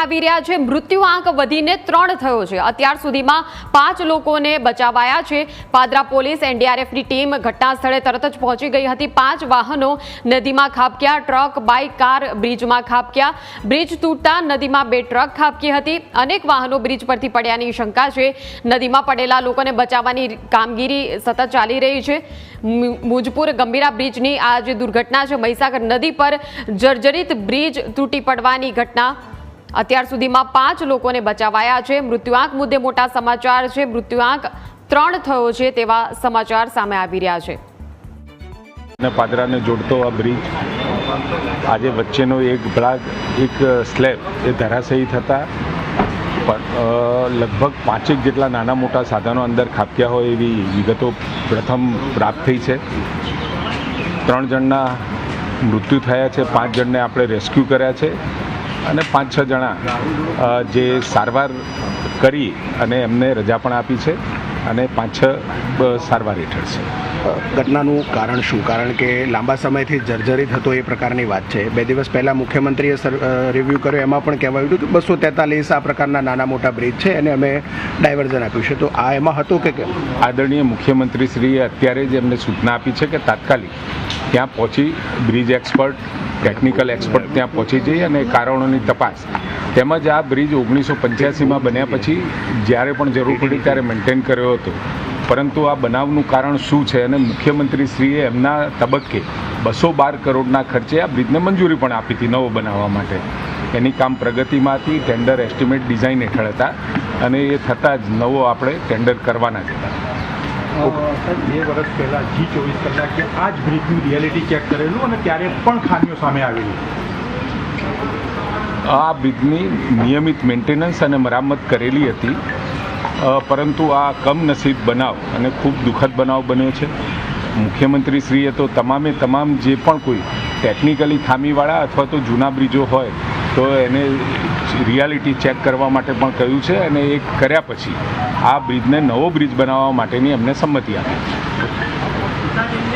આવી રહ્યા છે। મૃત્યુઆંક વધીને 3 થયો છે। અત્યાર સુધીમાં 5 લોકોને બચાવાયા છે। પાદરા પોલીસ એનડીઆરએફની ટીમ ઘટના સ્થળે તરત જ પહોંચી ગઈ હતી। 5 વાહનો નદીમાં ખાબક્યા। ટ્રક, બાઇક, કાર બ્રિજમાં ખાબક્યા। બ્રિજ તૂટતા નદીમાં 2 ટ્રક ખાબકી હતી। અનેક વાહનો બ્રિજ પરથી પડ્યાની શંકા છે। નદીમાં પડેલા લોકોને બચાવવાની કામગીરી સતત ચાલી રહી છે। મુજપુર ગંભીરા બ્રિજની આ જે દુર્ઘટના છે, મહીસાગર નદી પર જર્જરિત બ્રિજ તૂટી પડવાની ઘટના। અત્યાર સુધીમાં 5 લોકોને બચાવાયા છે। મૃત્યુઆંક મુદ્દે મોટા સમાચાર છે। મૃત્યુઆંક 3 થયો છે તેવા સમાચાર સામે આવી રહ્યા છે। પાદરાને જોડતો આ બ્રિજ આજે વચ્ચેનો એક ભાગ, એક સ્લેબ એ ધરાશયી થતા લગભગ 5 જેટલા નાના મોટા સાધનો અંદર ખાબક્યા હોય એવી વિગતો પ્રથમ પ્રાપ્ત થઈ છે। 3 જણના મૃત્યુ થયા છે। 5 જણને આપણે રેસ્ક્યુ કર્યા છે અને 5-6 જણા જે સારવાર કરી અને એમને રજા પણ આપી છે અને 5-6 સારવાર હેઠળ છે। ઘટનાનું કારણ શું? કારણ કે લાંબા સમયથી જર્જરિત હતો એ પ્રકારની વાત છે। 2 દિવસ પહેલાં મુખ્યમંત્રીએ રિવ્યૂ કર્યો, એમાં પણ કહેવાયું હતું કે 243 આ પ્રકારના નાના મોટા બ્રિજ છે અને અમે ડાયવર્ઝન આપ્યું છે, તો આ એમાં હતું કે આદરણીય મુખ્યમંત્રીશ્રીએ અત્યારે જ એમને સૂચના આપી છે કે તાત્કાલિક ત્યાં પહોંચી બ્રિજ એક્સપર્ટ, ટેકનિકલ એક્સપર્ટ ત્યાં પહોંચી જઈ અને કારણોની તપાસ તેમજ આ બ્રિજ 1985માં બન્યા પછી જ્યારે પણ જરૂર પડી ત્યારે મેન્ટેન કર્યો હતો, પરંતુ આ બનાવનું કારણ શું છે અને મુખ્યમંત્રીશ્રીએ એમના તબક્કે 212 કરોડના ખર્ચે આ બ્રિજને મંજૂરી પણ આપી હતી નવો બનાવવા માટે। એની કામ પ્રગતિમાં હતી, ટેન્ડર એસ્ટિમેટ ડિઝાઇન હેઠળ હતા અને એ થતાં જ નવો આપણે ટેન્ડર કરવાના જ હતા। સર, 2 વર્ષ પહેલાં G24 કલાકે આ જ બ્રિજનું રિયાલિટી ચેક કરેલું અને ત્યારે પણ ખામીઓ સામે આવેલી। આ બ્રિજની નિયમિત મેન્ટેનન્સ અને મરામત કરેલી હતી, પરંતુ આ કમનસીબ બનાવ અને ખૂબ દુઃખદ બનાવ બન્યો છે। મુખ્યમંત્રીશ્રીએ તો તમામ જે પણ કોઈ ટેકનિકલી ખામીવાળા અથવા તો જૂના બ્રિજો હોય તો એને રિયાલિટી ચેક કરવા માટે પણ કહ્યું છે અને એ કર્યા પછી આ બ્રિજને નવો બ્રિજ બનાવવા માટેની અમને સંમતિ આપી છે।